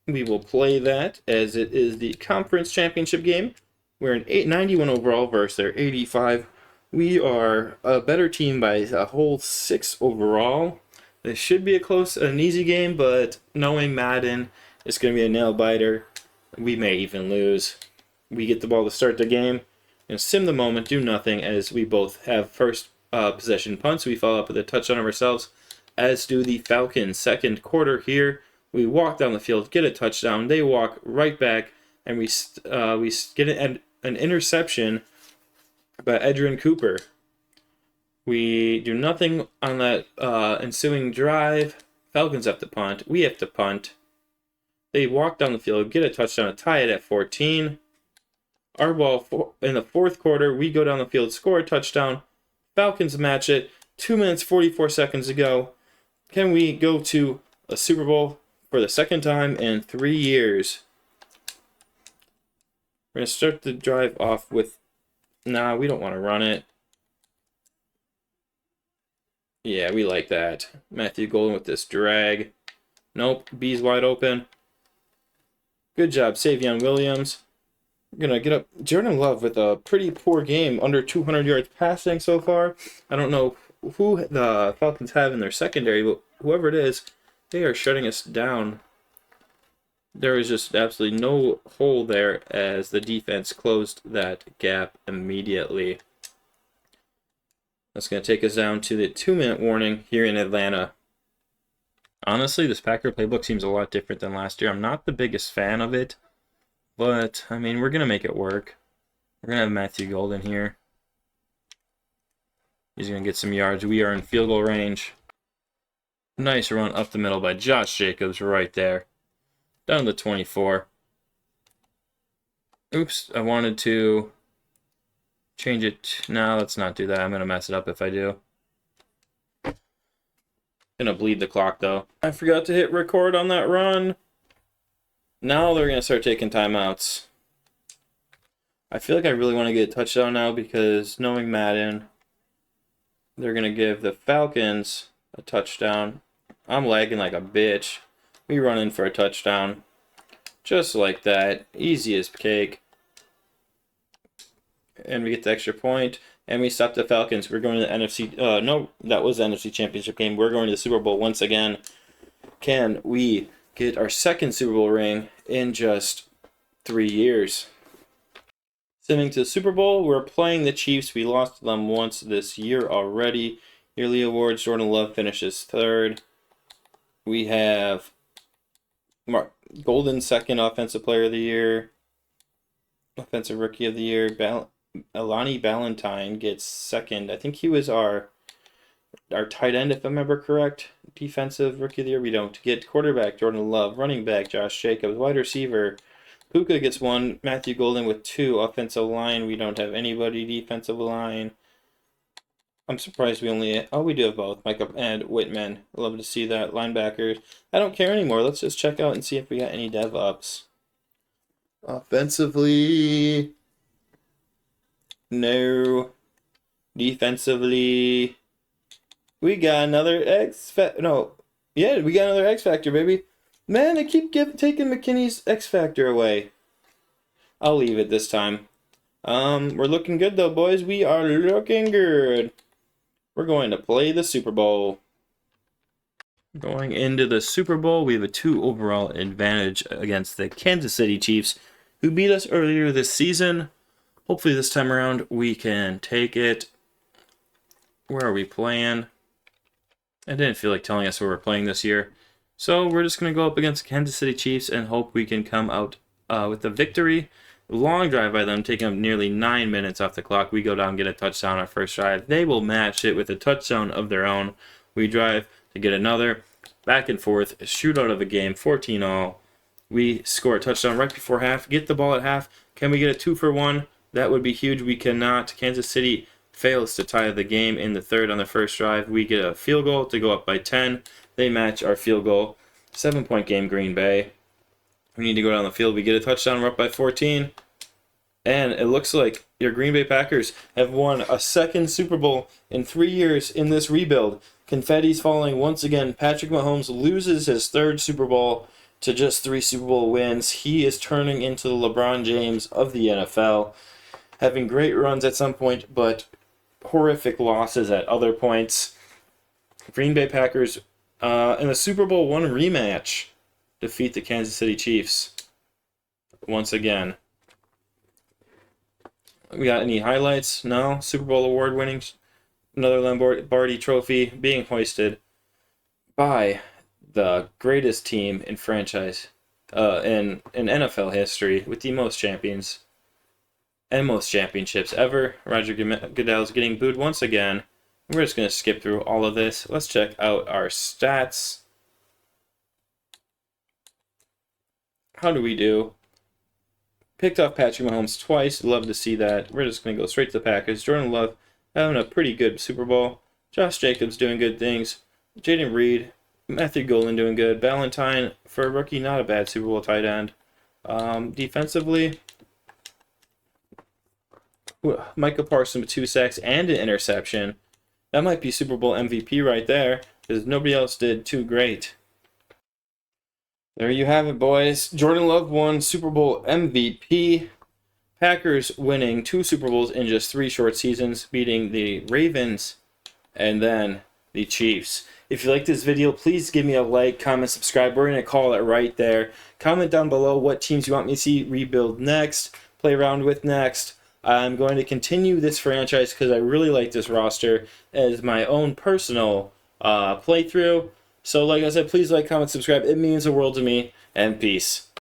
We will play that as it is the conference championship game. We're an 91 overall versus their 85. We are a better team by a whole 6 overall. This should be an easy game, but knowing Madden, it's going to be a nail biter. We may even lose. We get the ball to start the game and sim the moment, do nothing, as we both have first possession punts. We follow up with a touchdown of ourselves, as do the Falcons. Second quarter here, we walk down the field, get a touchdown. They walk right back, and we get an interception by Adrian Cooper. We do nothing on that ensuing drive. Falcons have to punt. We have to punt. They walk down the field, get a touchdown, to tie it at 14. Our ball in the fourth quarter, we go down the field, score a touchdown. Falcons match it. 2 minutes, 44 seconds to go. Can we go to a Super Bowl for the second time in 3 years? We're going to start the drive off with... Nah, we don't want to run it. Yeah, we like that. Matthew Golden with this drag. Nope, B's wide open. Good job, Savion Williams. We're going to get up Jordan Love with a pretty poor game, under 200 yards passing so far. I don't know who the Falcons have in their secondary, but whoever it is, they are shutting us down. There is just absolutely no hole there as the defense closed that gap immediately. That's going to take us down to the 2-minute warning here in Atlanta. Honestly, this Packer playbook seems a lot different than last year. I'm not the biggest fan of it, but, we're going to make it work. We're going to have Matthew Golden here. He's going to get some yards. We are in field goal range. Nice run up the middle by Josh Jacobs right there. Down to 24. Oops, I wanted to Change it. No, let's not do that. I'm going to mess it up if I do. Gonna bleed the clock, though. I forgot to hit record on that run. Now they're going to start taking timeouts. I feel like I really want to get a touchdown now because knowing Madden, they're going to give the Falcons a touchdown. I'm lagging like a bitch. We run in for a touchdown. Just like that. Easy as cake. And we get the extra point. And we stop the Falcons. We're going to the NFC. No, that was the NFC Championship game. We're going to the Super Bowl once again. Can we get our second Super Bowl ring in just 3 years? Simming to the Super Bowl, we're playing the Chiefs. We lost to them once this year already. Yearly awards, Jordan Love finishes third. We have Golden second Offensive Player of the Year. Offensive Rookie of the Year. Alani Ballantyne gets second. I think he was our tight end, if I remember correct. Defensive Rookie of the Year, we don't get. Quarterback, Jordan Love. Running back, Josh Jacobs. Wide receiver, Puka gets one. Matthew Golden with 2. Offensive line, we don't have anybody. Defensive line, I'm surprised we only... Oh, we do have both. Micah and Whitman. I love to see that. Linebackers. I don't care anymore. Let's just check out and see if we got any dev ups. Offensively... No. Defensively... We got another X-Factor. No. Yeah, we got another X-Factor, baby. Man, they keep taking McKinney's X-Factor away. I'll leave it this time. We're looking good, though, boys. We are looking good. We're going to play the Super Bowl. Going into the Super Bowl, we have a 2 overall advantage against the Kansas City Chiefs, who beat us earlier this season. Hopefully this time around we can take it. Where are we playing? I didn't feel like telling us where we're playing this year. So we're just going to go up against Kansas City Chiefs and hope we can come out with a victory. Long drive by them, taking up nearly 9 minutes off the clock. We go down and get a touchdown our first drive. They will match it with a touchdown of their own. We drive to get another. Back and forth, shootout of a game, 14-all. We score a touchdown right before half. Get the ball at half. Can we get a 2-for-1? That would be huge. We cannot. Kansas City fails to tie the game in the third on the first drive. We get a field goal to go up by 10. They match our field goal. 7-point game, Green Bay. We need to go down the field. We get a touchdown. We're up by 14. And it looks like your Green Bay Packers have won a second Super Bowl in 3 years in this rebuild. Confetti's falling once again. Patrick Mahomes loses his third Super Bowl to just 3 Super Bowl wins. He is turning into the LeBron James of the NFL, having great runs at some point, but horrific losses at other points. Green Bay Packers in the Super Bowl I rematch defeat the Kansas City Chiefs once again. We got any highlights? No. Super Bowl award winning, another Lombardi trophy being hoisted by the greatest team in franchise in NFL history with the most champions and most championships ever. Roger Goodell's getting booed once again. We're just going to skip through all of this. Let's check out our stats. How do we do? Picked off Patrick Mahomes twice. Love to see that. We're just going to go straight to the Packers. Jordan Love having a pretty good Super Bowl. Josh Jacobs doing good things. Jaden Reed, Matthew Golden doing good. Ballantyne, for a rookie, not a bad Super Bowl tight end. Defensively, Micah Parsons with 2 sacks and an interception. That might be Super Bowl MVP right there, because nobody else did too great. There you have it, boys. Jordan Love won Super Bowl MVP. Packers winning 2 Super Bowls in just 3 short seasons, beating the Ravens and then the Chiefs. If you like this video, please give me a like, comment, subscribe. We're going to call it right there. Comment down below what teams you want me to see rebuild next, play around with next. I'm going to continue this franchise because I really like this roster as my own personal playthrough. So like I said, please like, comment, subscribe. It means the world to me, and peace.